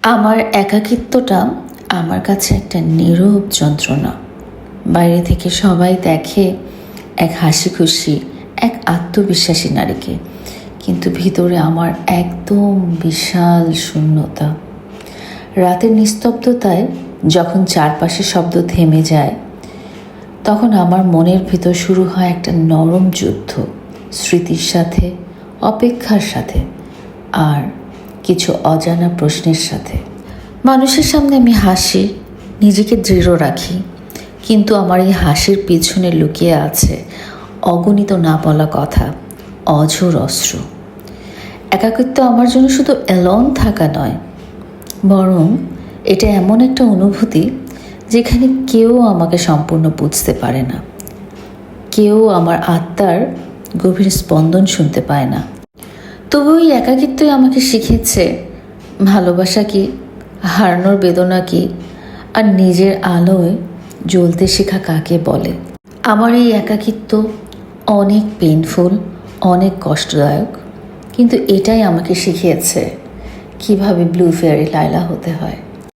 আমার একাকিত্বটা আমার কাছে একটা নীরব যন্ত্রণা। বাইরে থেকে সবাই দেখে এক হাসি খুশি, এক আত্মবিশ্বাসী নারীকে, কিন্তু ভিতরে আমার একদম বিশাল শূন্যতা। রাতের নিস্তব্ধতায় যখন চারপাশে শব্দ থেমে যায়, তখন আমার মনের ভিতর শুরু হয় একটা নরম যুদ্ধ, স্মৃতির সাথে, অপেক্ষার সাথে, আর কিছু অজানা প্রশ্নের সাথে। মানুষের সামনে আমি হাসি, নিজেকে দৃঢ় রাখি, কিন্তু আমার এই হাসির পিছনে লুকিয়ে আছে অগণিত না বলা কথা, অঝোর অস্ত্র। একাকিত্ব আমার জন্য শুধু অ্যালোন থাকা নয়, বরং এটা এমন একটা অনুভূতি যেখানে কেউ আমাকে সম্পূর্ণ বুঝতে পারে না, কেউ আমার আত্মার গভীর স্পন্দন শুনতে পায় না। তবু ওই একাকিত্বই আমাকে শিখিয়েছে ভালোবাসা কি, হারানোর বেদনা কি, আর নিজের আলোয় জ্বলতে শেখা কাকে বলে। আমার এই একাকিত্ব অনেক পেইনফুল, অনেক কষ্টদায়ক, কিন্তু এটাই আমাকে শিখিয়েছে কিভাবে ব্লু ফেয়ারি লায়লা হতে হয়।